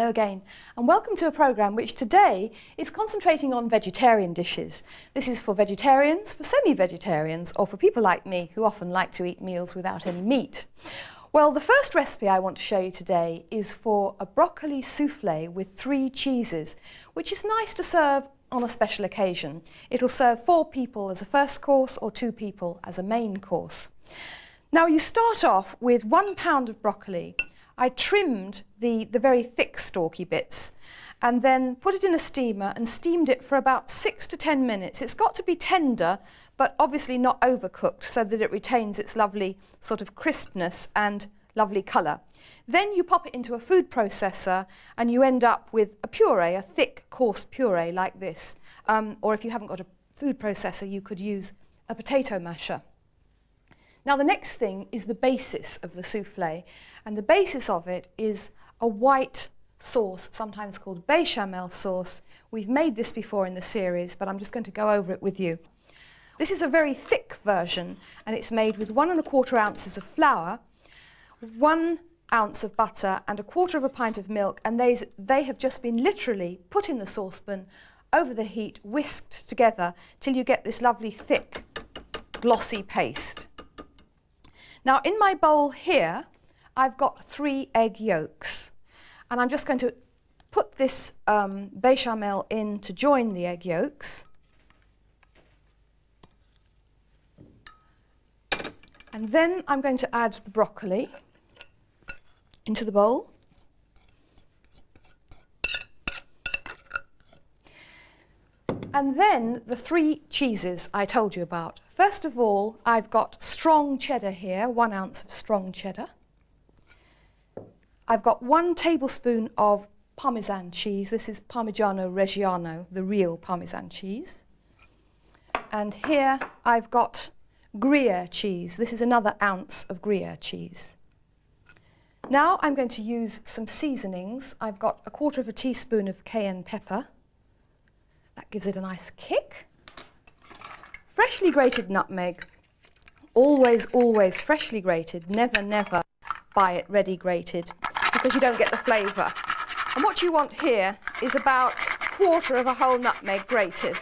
Hello again, and welcome to a programme which today is concentrating on vegetarian dishes. This is for vegetarians, for semi-vegetarians, or for people like me who often like to eat meals without any meat. Well, the first recipe I want to show you today is for a broccoli souffle with 3 cheeses, which is nice to serve on a special occasion. It'll serve 4 people as a first course or 2 people as a main course. Now you start off with 1 pound of broccoli. I trimmed the very thick stalky bits and then put it in a steamer and steamed it for about 6 to 10 minutes. It's got to be tender, but obviously not overcooked so that it retains its lovely sort of crispness and lovely colour. Then you pop it into a food processor and you end up with a puree, a thick, coarse puree like this. Or if you haven't got a food processor, you could use a potato masher. Now the next thing is the basis of the souffle, and the basis of it is a white sauce, sometimes called bechamel sauce. We've made this before in the series, but I'm just going to go over it with you. This is a very thick version, and it's made with 1 1/4 ounces of flour, 1 ounce of butter, and 1/4 pint of milk, and they have just been literally put in the saucepan over the heat, whisked together till you get this lovely thick, glossy paste. Now in my bowl here, I've got 3 egg yolks, and I'm just going to put this bechamel in to join the egg yolks. And then I'm going to add the broccoli into the bowl. And then the 3 cheeses I told you about. First of all, I've got strong cheddar here, 1 ounce of strong cheddar. I've got 1 tablespoon of Parmesan cheese. This is Parmigiano Reggiano, the real Parmesan cheese. And here I've got Gruyere cheese. This is another ounce of Gruyere cheese. Now I'm going to use some seasonings. I've got 1/4 teaspoon of cayenne pepper. That gives it a nice kick. Freshly grated nutmeg. Always, always freshly grated. Never, never buy it ready grated because you don't get the flavour. And what you want here is about 1/4 whole nutmeg grated.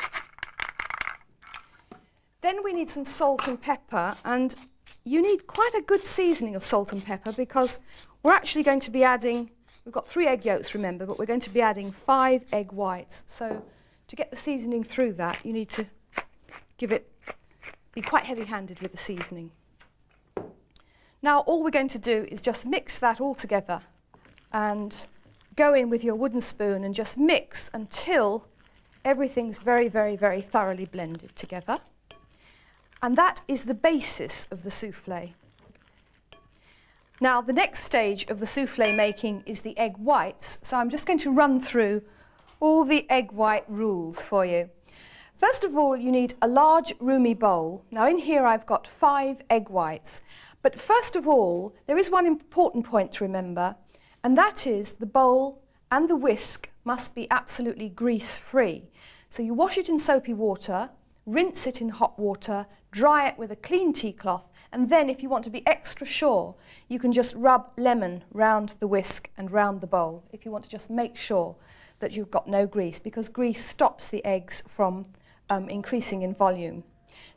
Then we need some salt and pepper, and you need quite a good seasoning of salt and pepper because we're actually going to be adding, we've got 3 egg yolks, remember, but we're going to be adding 5 egg whites. So to get the seasoning through that, you need to be quite heavy-handed with the seasoning. Now all we're going to do is just mix that all together and go in with your wooden spoon and just mix until everything's very, very, very thoroughly blended together. And that is the basis of the souffle. Now the next stage of the souffle making is the egg whites, so I'm just going to run through all the egg white rules for you. First of all, you need a large roomy bowl. Now in here I've got 5 egg whites, but first of all there is one important point to remember, and that is the bowl and the whisk must be absolutely grease-free. So you wash it in soapy water, rinse it in hot water, dry it with a clean tea cloth, and then if you want to be extra sure, you can just rub lemon round the whisk and round the bowl if you want to just make sure that you've got no grease, because grease stops the eggs from increasing in volume.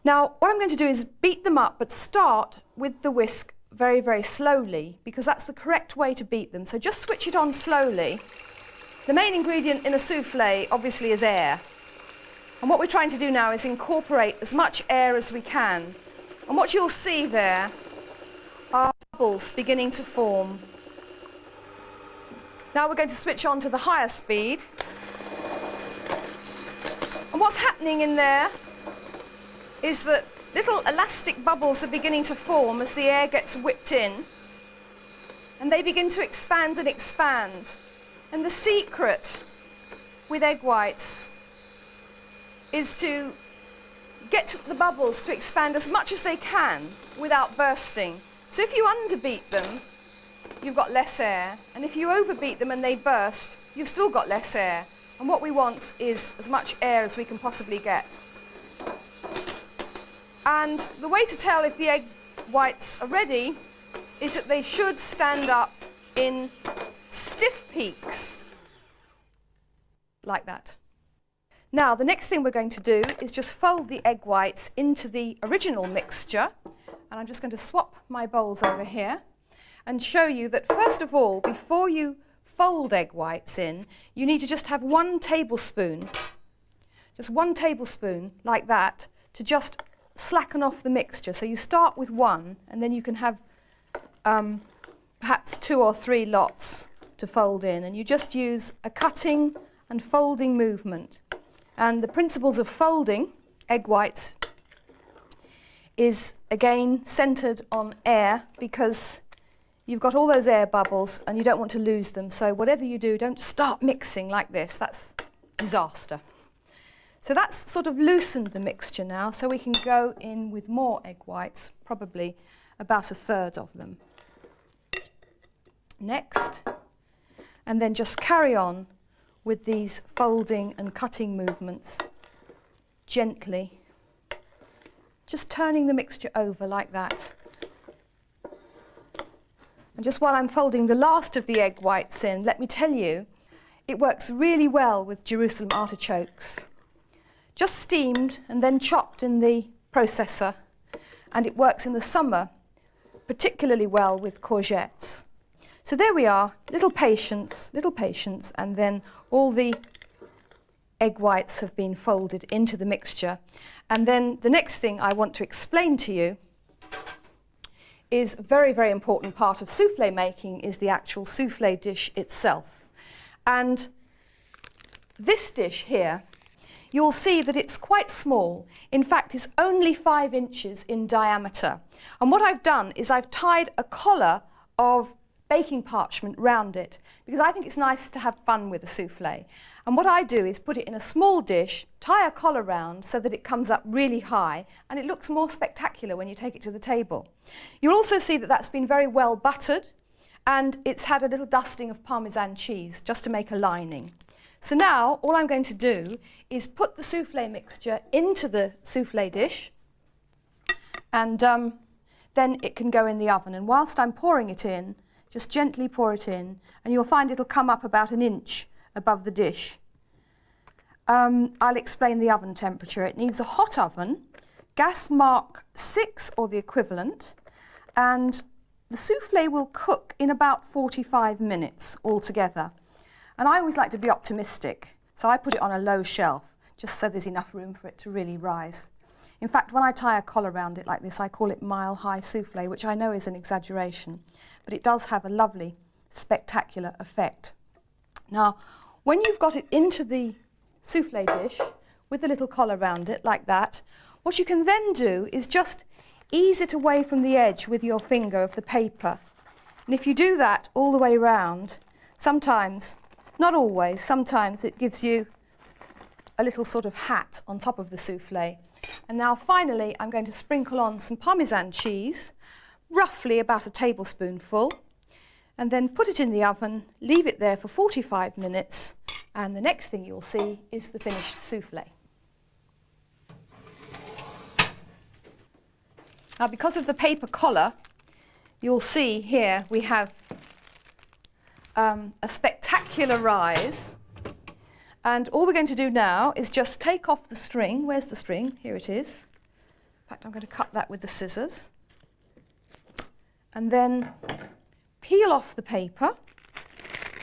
Now what I'm going to do is beat them up, but start with the whisk very, very slowly, because that's the correct way to beat them. So just switch it on slowly. The main ingredient in a souffle obviously is air. And what we're trying to do now is incorporate as much air as we can. And what you'll see there are bubbles beginning to form. Now we're going to switch on to the higher speed. And what's happening in there is that little elastic bubbles are beginning to form as the air gets whipped in. And they begin to expand and expand. And the secret with egg whites is to get the bubbles to expand as much as they can without bursting. So if you underbeat them, you've got less air, and if you overbeat them and they burst, you've still got less air. And what we want is as much air as we can possibly get. And the way to tell if the egg whites are ready is that they should stand up in stiff peaks. like that. Now the next thing we're going to do is just fold the egg whites into the original mixture, and I'm just going to swap my bowls over here and show you that first of all, before you fold egg whites in, you need to just have 1 tablespoon, just 1 tablespoon like that, to just slacken off the mixture. So you start with 1 and then you can have perhaps 2 or 3 lots to fold in, and you just use a cutting and folding movement. And the principles of folding egg whites is again centered on air, because you've got all those air bubbles and you don't want to lose them. So whatever you do, don't start mixing like this. That's disaster. So that's sort of loosened the mixture now, so we can go in with more egg whites, probably about 1/3 of them. Next, and then just carry on with these folding and cutting movements gently, just turning the mixture over like that. And just while I'm folding the last of the egg whites in, let me tell you, it works really well with Jerusalem artichokes. Just steamed and then chopped in the processor, and it works in the summer particularly well with courgettes. So there we are, little patience, and then all the egg whites have been folded into the mixture. And then the next thing I want to explain to you is a very, very important part of soufflé making is the actual soufflé dish itself. And this dish here, you'll see that it's quite small. In fact, it's only 5 inches in diameter. And what I've done is I've tied a collar of baking parchment round it, because I think it's nice to have fun with a soufflé. And what I do is put it in a small dish, tie a collar round so that it comes up really high, and it looks more spectacular when you take it to the table. You'll also see that that's been very well buttered, and it's had a little dusting of Parmesan cheese just to make a lining. So now all I'm going to do is put the soufflé mixture into the soufflé dish, and then it can go in the oven. And whilst I'm pouring it in, just gently pour it in, and you'll find it'll come up about 1 inch above the dish. I'll explain the oven temperature. It needs a hot oven, gas mark 6 or the equivalent, and the soufflé will cook in about 45 minutes altogether. And I always like to be optimistic, so I put it on a low shelf, just so there's enough room for it to really rise. In fact, when I tie a collar around it like this, I call it mile-high soufflé, which I know is an exaggeration, but it does have a lovely, spectacular effect. Now, when you've got it into the soufflé dish with the little collar around it like that, what you can then do is just ease it away from the edge with your finger of the paper. And if you do that all the way round, sometimes, not always, sometimes it gives you a little sort of hat on top of the soufflé. And now finally I'm going to sprinkle on some Parmesan cheese, roughly about a tablespoonful, and then put it in the oven, leave it there for 45 minutes, and the next thing you'll see is the finished soufflé. Now, because of the paper collar, you'll see here we have a spectacular rise. And all we're going to do now is just take off the string. Where's the string? Here it is. In fact, I'm going to cut that with the scissors. And then peel off the paper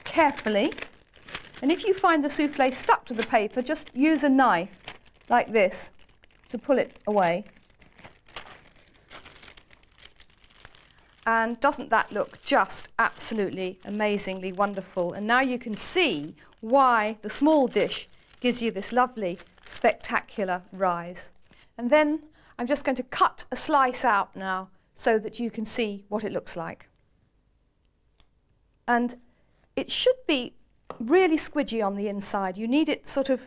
carefully. And if you find the soufflé stuck to the paper, just use a knife like this to pull it away. And doesn't that look just absolutely amazingly wonderful? And now you can see why the small dish gives you this lovely, spectacular rise. And then I'm just going to cut a slice out now so that you can see what it looks like. And it should be really squidgy on the inside. You need it sort of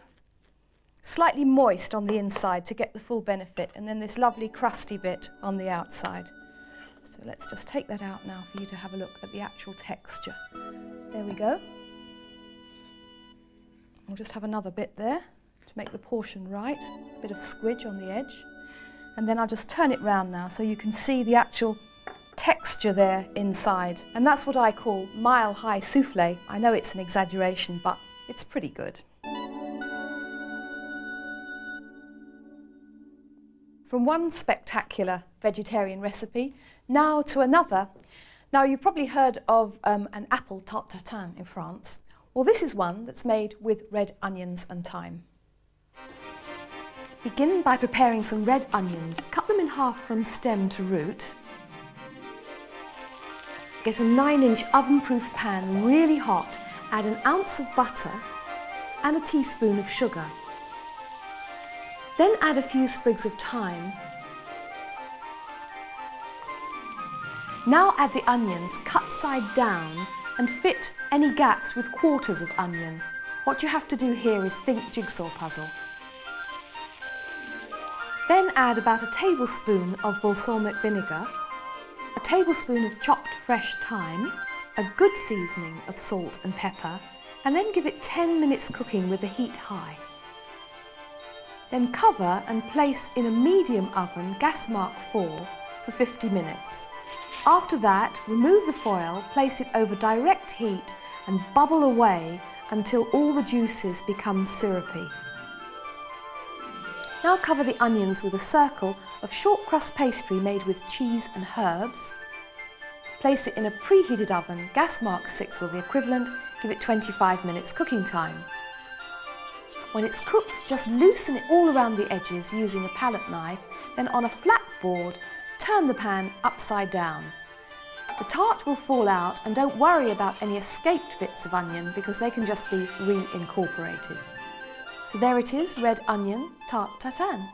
slightly moist on the inside to get the full benefit, and then this lovely crusty bit on the outside. So let's just take that out now for you to have a look at the actual texture. There we go. We'll just have another bit there to make the portion right, a bit of squidge on the edge. And then I'll just turn it round now so you can see the actual texture there inside. And that's what I call mile-high soufflé. I know it's an exaggeration, but it's pretty good. from one spectacular vegetarian recipe now to another. Now you've probably heard of an apple tarte tatin in France. Well, this is one that's made with red onions and thyme. Begin by preparing some red onions. Cut them in half from stem to root. Get a 9-inch oven-proof pan really hot. Add an ounce of butter and a teaspoon of sugar. Then add a few sprigs of thyme. Now add the onions, cut side down, and fit any gaps with quarters of onion. What you have to do here is think jigsaw puzzle. Then add about a tablespoon of balsamic vinegar, a tablespoon of chopped fresh thyme, a good seasoning of salt and pepper, and then give it 10 minutes cooking with the heat high. Then cover and place in a medium oven, gas mark 4, for 50 minutes. After that, remove the foil, place it over direct heat and bubble away until all the juices become syrupy. Now cover the onions with a circle of short crust pastry made with cheese and herbs. Place it in a preheated oven, gas mark 6 or the equivalent, give it 25 minutes cooking time. When it's cooked, just loosen it all around the edges using a palette knife, then on a flat board, turn the pan upside down. The tart will fall out, and don't worry about any escaped bits of onion because they can just be reincorporated. So there it is, red onion tarte tatin.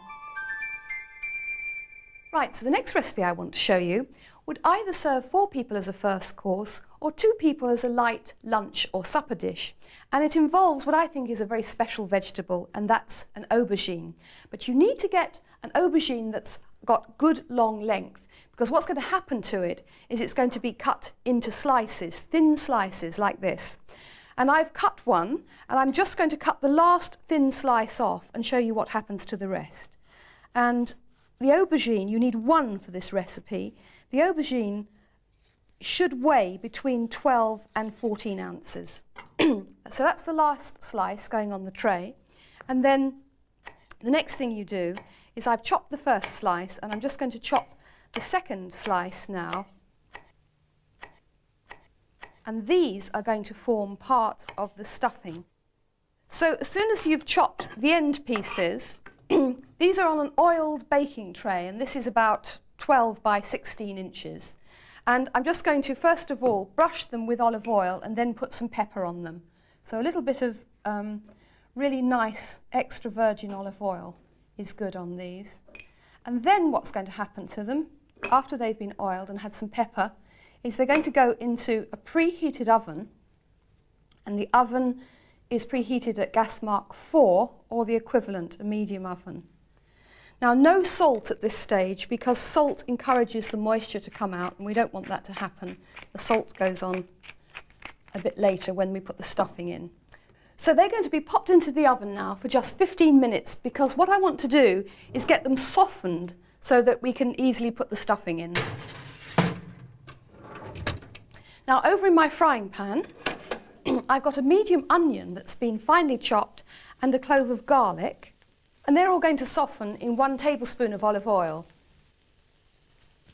Right, so the next recipe I want to show you would either serve 4 people as a first course or 2 people as a light lunch or supper dish. And it involves what I think is a very special vegetable, and that's an aubergine. But you need to get an aubergine that's got good long length, because what's going to happen to it is it's going to be cut into slices, thin slices like this. And I've cut one, and I'm just going to cut the last thin slice off and show you what happens to the rest. And the aubergine, you need 1 for this recipe. The aubergine should weigh between 12 and 14 ounces. So that's the last slice going on the tray. And then the next thing you do is I've chopped the first slice, and I'm just going to chop the second slice now. And these are going to form part of the stuffing. So as soon as you've chopped the end pieces, these are on an oiled baking tray, and this is about 12 by 16 inches. And I'm just going to, first of all, brush them with olive oil and then put some pepper on them. So a little bit of really nice extra virgin olive oil is good on these. And then what's going to happen to them, after they've been oiled and had some pepper, is they're going to go into a preheated oven, and the oven is preheated at gas mark 4 or the equivalent, a medium oven. Now, no salt at this stage, because salt encourages the moisture to come out, and we don't want that to happen. The salt goes on a bit later when we put the stuffing in. So they're going to be popped into the oven now for just 15 minutes, because what I want to do is get them softened so that we can easily put the stuffing in. Now, over in my frying pan, I've got a medium onion that's been finely chopped and a clove of garlic, and they're all going to soften in 1 tablespoon of olive oil,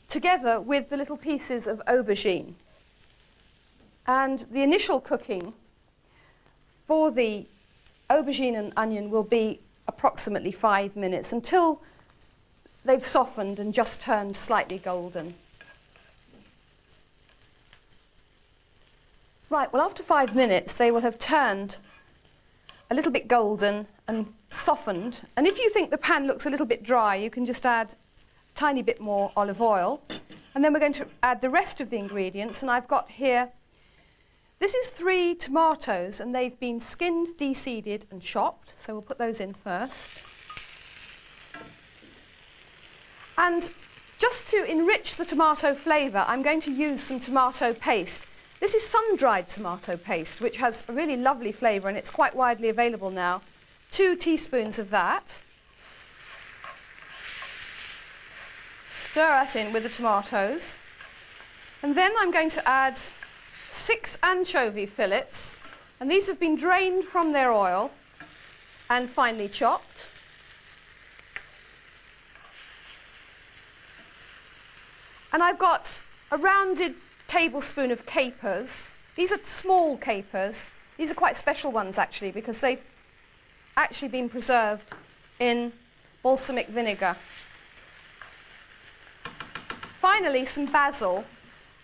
together with the little pieces of aubergine. And the initial cooking for the aubergine and onion will be approximately 5 minutes, until they've softened and just turned slightly golden. Right, well, after 5 minutes, they will have turned a little bit golden and softened. And if you think the pan looks a little bit dry, you can just add a tiny bit more olive oil. And then we're going to add the rest of the ingredients. And I've got here, this is 3 tomatoes, and they've been skinned, de-seeded and chopped. So we'll put those in first. And just to enrich the tomato flavour, I'm going to use some tomato paste. This is sun-dried tomato paste, which has a really lovely flavour, and it's quite widely available now. 2 teaspoons of that. Stir that in with the tomatoes. And then I'm going to add 6 anchovy fillets, and these have been drained from their oil and finely chopped. And I've got a rounded tablespoon of capers. These are small capers. These are quite special ones actually because they've actually been preserved in balsamic vinegar. Finally, some basil.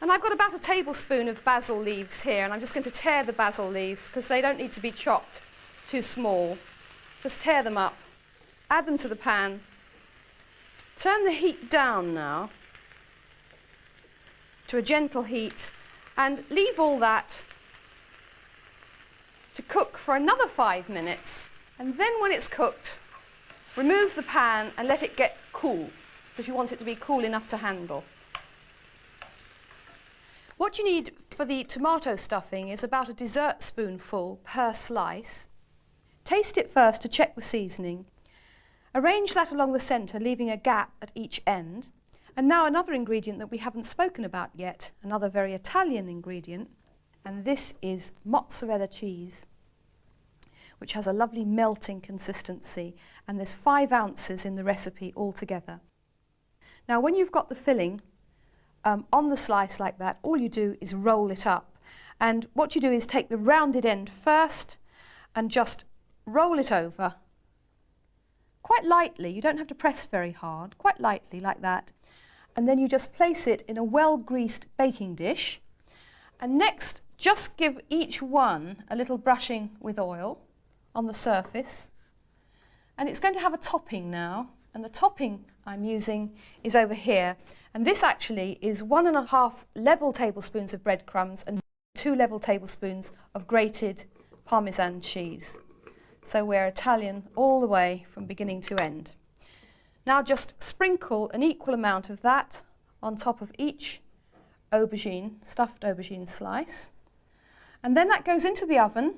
And I've got about a tablespoon of basil leaves here, and I'm just going to tear the basil leaves because they don't need to be chopped too small. Just tear them up, add them to the pan. Turn the heat down now to a gentle heat and leave all that to cook for another 5 minutes. And then when it's cooked, remove the pan and let it get cool because you want it to be cool enough to handle. What you need for the tomato stuffing is about a dessert spoonful per slice. Taste it first to check the seasoning. Arrange that along the centre, leaving a gap at each end. And now another ingredient that we haven't spoken about yet, another very Italian ingredient, and this is mozzarella cheese, which has a lovely melting consistency, and there's 5 ounces in the recipe altogether. Now when you've got the filling on the slice like that, all you do is roll it up. And what you do is take the rounded end first and just roll it over quite lightly. You don't have to press very hard, quite lightly like that. And then you just place it in a well-greased baking dish. And next, just give each one a little brushing with oil on the surface. And it's going to have a topping now. And the topping I'm using is over here. And this actually is 1.5 level tablespoons of breadcrumbs and 2 level tablespoons of grated Parmesan cheese. So we're Italian all the way from beginning to end. Now just sprinkle an equal amount of that on top of each aubergine, stuffed aubergine slice. And then that goes into the oven.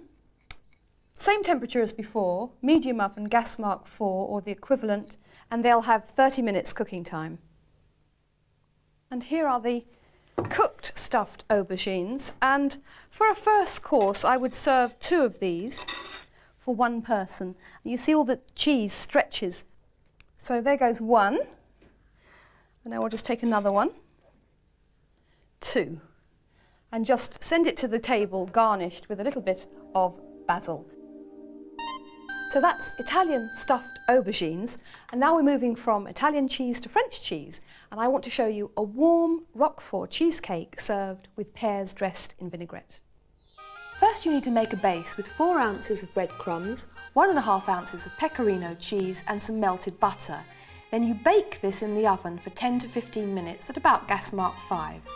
Same temperature as before, medium oven, gas mark 4 or the equivalent, and they'll have 30 minutes cooking time. And here are the cooked stuffed aubergines, and for a first course I would serve 2 of these for 1 person. You see all the cheese stretches. So there goes 1, and now we'll just take another one, 2, and just send it to the table garnished with a little bit of basil. So that's Italian stuffed aubergines, and now we're moving from Italian cheese to French cheese, and I want to show you a warm Roquefort cheesecake served with pears dressed in vinaigrette. First you need to make a base with 4 ounces of breadcrumbs, 1.5 ounces of pecorino cheese and some melted butter. Then you bake this in the oven for 10 to 15 minutes at about gas mark 5.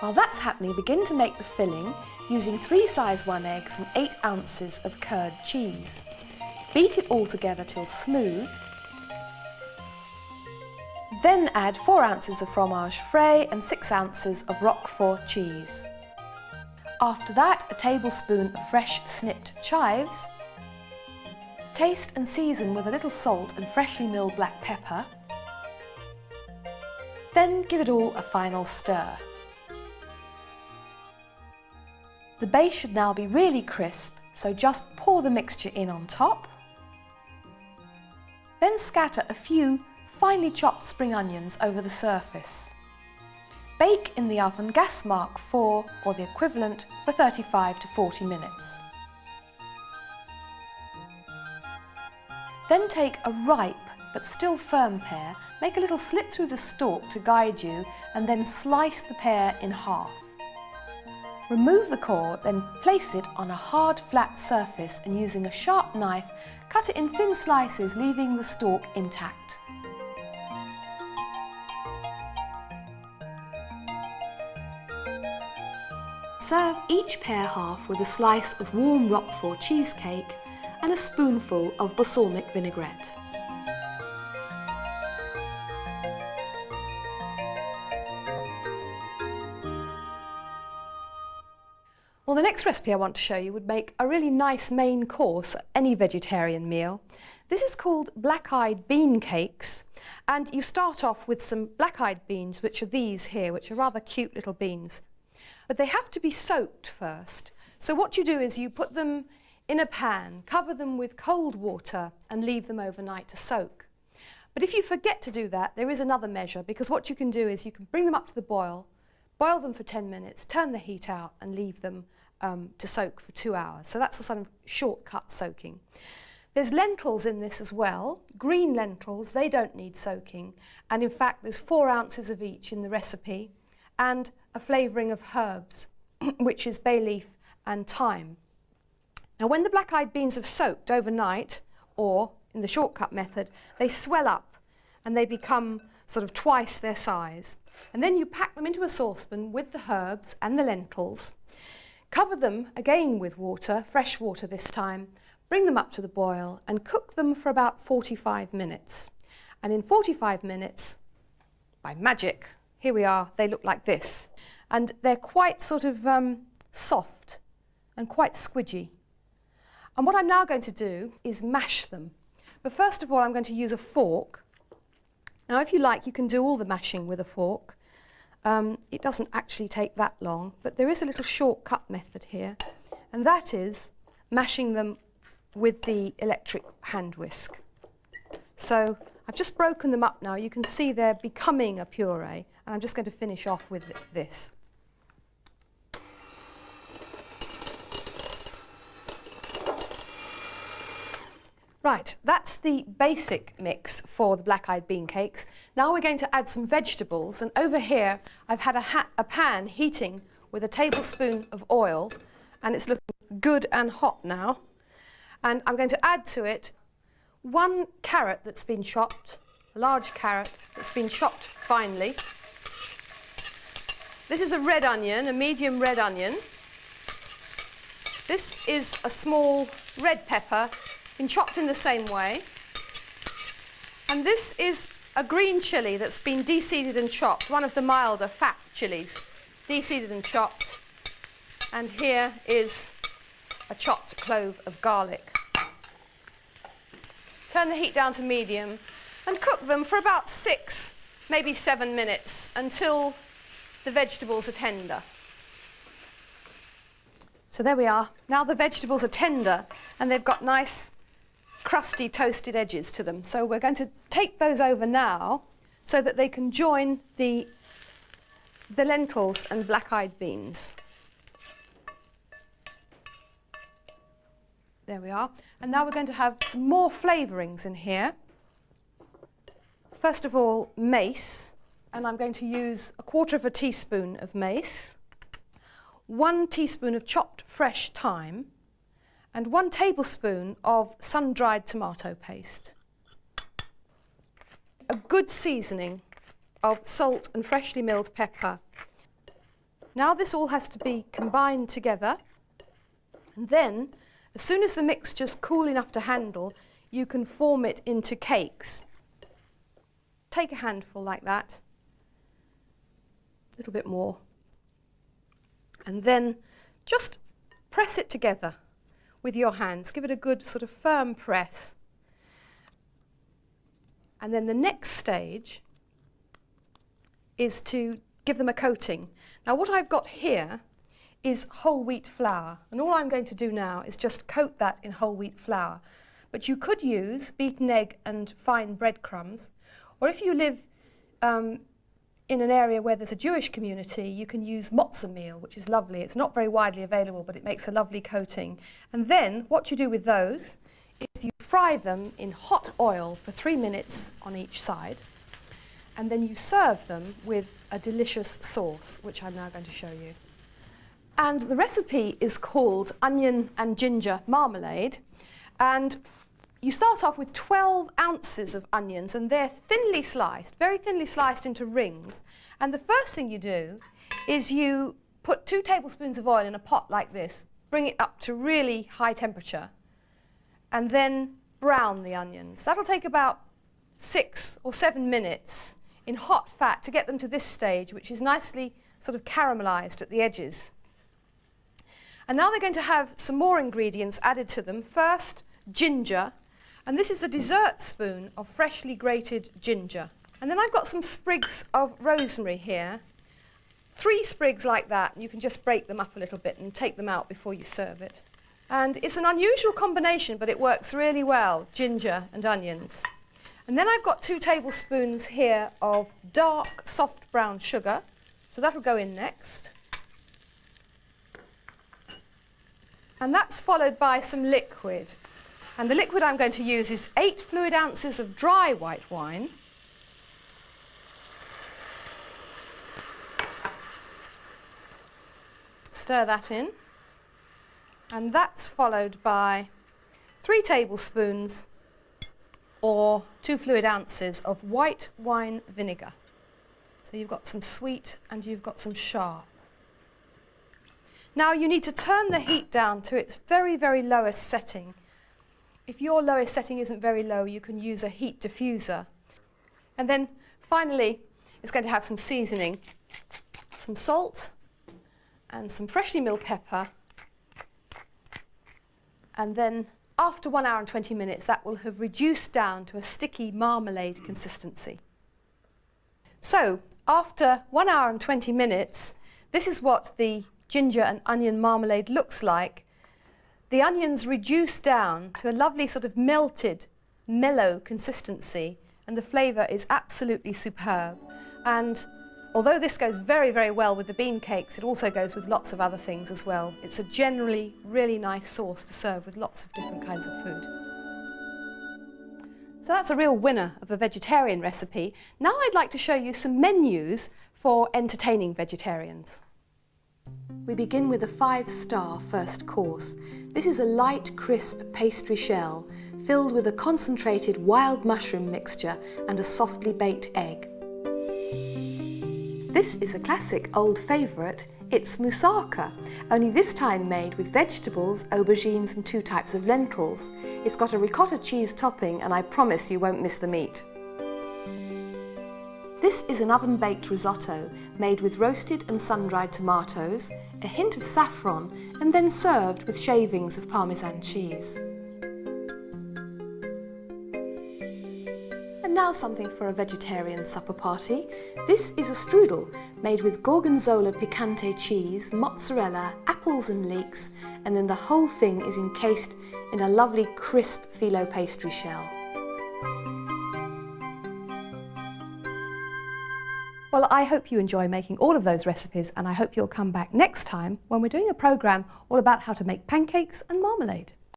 While that's happening, begin to make the filling using 3 size 1 eggs and 8 ounces of curd cheese. Beat it all together till smooth. Then add 4 ounces of fromage frais and 6 ounces of Roquefort cheese. After that, a tablespoon of fresh snipped chives. Taste and season with a little salt and freshly milled black pepper. Then give it all a final stir. The base should now be really crisp, so just pour the mixture in on top. Then scatter a few finely chopped spring onions over the surface. Bake in the oven gas mark 4 or the equivalent for 35 to 40 minutes. Then take a ripe but still firm pear, make a little slit through the stalk to guide you, and then slice the pear in half. Remove the core, then place it on a hard flat surface and using a sharp knife, cut it in thin slices, leaving the stalk intact. Serve each pear half with a slice of warm Roquefort cheesecake and a spoonful of balsamic vinaigrette. Well, the next recipe I want to show you would make a really nice main course at any vegetarian meal. This is called black-eyed bean cakes, and you start off with some black-eyed beans, which are these here, which are rather cute little beans. But they have to be soaked first. So what you do is you put them in a pan, cover them with cold water and leave them overnight to soak. But if you forget to do that, there is another measure, because what you can do is you can bring them up to the boil them for 10 minutes, turn the heat out and leave them to soak for 2 hours. So that's a sort of shortcut soaking. There's lentils in this as well, green lentils, they don't need soaking. And in fact, there's 4 ounces of each in the recipe, and a flavouring of herbs, which is bay leaf and thyme. Now, when the black-eyed beans have soaked overnight, or in the shortcut method, they swell up and they become sort of twice their size. And then you pack them into a saucepan with the herbs and the lentils, cover them again with water, fresh water this time, bring them up to the boil and cook them for about 45 minutes. And in 45 minutes, by magic, here we are, they look like this. And they're quite sort of soft and quite squidgy. And what I'm now going to do is mash them. But first of all, I'm going to use a fork. Now, if you like, you can do all the mashing with a fork. It doesn't actually take that long, but there is a little shortcut method here, and that is mashing them with the electric hand whisk. So I've just broken them up now. You can see they're becoming a puree, and I'm just going to finish off with this. Right, that's the basic mix for the black-eyed bean cakes. Now we're going to add some vegetables, and over here I've had a pan heating with a tablespoon of oil, and it's looking good and hot now. And I'm going to add to it 1 carrot that's been chopped, a large carrot that's been chopped finely. This is a red onion, a medium red onion. This is a small red pepper, been chopped in the same way. And this is a green chilli that's been de-seeded and chopped, one of the milder fat chilies, de-seeded and chopped. And here is a chopped clove of garlic. Turn the heat down to medium and cook them for about 6, maybe 7 minutes until the vegetables are tender. So there we are. Now the vegetables are tender and they've got nice crusty toasted edges to them. So we're going to take those over now so that they can join the lentils and black-eyed beans. There we are. And now we're going to have some more flavourings in here. First of all, mace, and I'm going to use 1/4 teaspoon of mace, 1 teaspoon of chopped fresh thyme, and 1 tablespoon of sun-dried tomato paste. A good seasoning of salt and freshly milled pepper. Now this all has to be combined together, and then as soon as the mixture's cool enough to handle, you can form it into cakes. Take a handful like that, a little bit more, and then just press it together with your hands. Give it a good sort of firm press. And then the next stage is to give them a coating. Now what I've got here is whole wheat flour, and all I'm going to do now is just coat that in whole wheat flour. But you could use beaten egg and fine breadcrumbs, or if you live in an area where there's a Jewish community, you can use matzah meal, which is lovely. It's not very widely available, but it makes a lovely coating. And then what you do with those is you fry them in hot oil for 3 minutes on each side, and then you serve them with a delicious sauce, which I'm now going to show you. And the recipe is called onion and ginger marmalade, and you start off with 12 ounces of onions, and they're thinly sliced, very thinly sliced into rings. And the first thing you do is you put 2 tablespoons of oil in a pot like this, bring it up to really high temperature, and then brown the onions. That'll take about 6 or 7 minutes in hot fat to get them to this stage, which is nicely sort of caramelized at the edges. And now they're going to have some more ingredients added to them. First, ginger. And this is a dessert spoon of freshly grated ginger. And then I've got some sprigs of rosemary here. 3 sprigs like that, and you can just break them up a little bit and take them out before you serve it. And it's an unusual combination, but it works really well, ginger and onions. And then I've got 2 tablespoons here of dark, soft brown sugar. So that'll go in next. And that's followed by some liquid. And the liquid I'm going to use is 8 fluid ounces of dry white wine. Stir that in. And that's followed by 3 tablespoons or 2 fluid ounces of white wine vinegar. So you've got some sweet and you've got some sharp. Now you need to turn the heat down to its very, very lowest setting. If your lowest setting isn't very low, you can use a heat diffuser. And then finally, it's going to have some seasoning, some salt and some freshly milled pepper. And then after 1 hour and 20 minutes, that will have reduced down to a sticky marmalade consistency. So after 1 hour and 20 minutes, this is what the ginger and onion marmalade looks like. The onions reduce down to a lovely sort of melted, mellow consistency, and the flavour is absolutely superb. And although this goes very, very well with the bean cakes, it also goes with lots of other things as well. It's a generally really nice sauce to serve with lots of different kinds of food. So that's a real winner of a vegetarian recipe. Now I'd like to show you some menus for entertaining vegetarians. We begin with a 5-star first course. This is a light, crisp pastry shell filled with a concentrated wild mushroom mixture and a softly baked egg. This is a classic old favourite. It's moussaka, only this time made with vegetables, aubergines and 2 types of lentils. It's got a ricotta cheese topping and I promise you won't miss the meat. This is an oven-baked risotto made with roasted and sun-dried tomatoes, a hint of saffron and then served with shavings of Parmesan cheese. And now something for a vegetarian supper party. This is a strudel made with Gorgonzola picante cheese, mozzarella, apples and leeks, and then the whole thing is encased in a lovely crisp phyllo pastry shell. Well, I hope you enjoy making all of those recipes, and I hope you'll come back next time when we're doing a programme all about how to make pancakes and marmalade.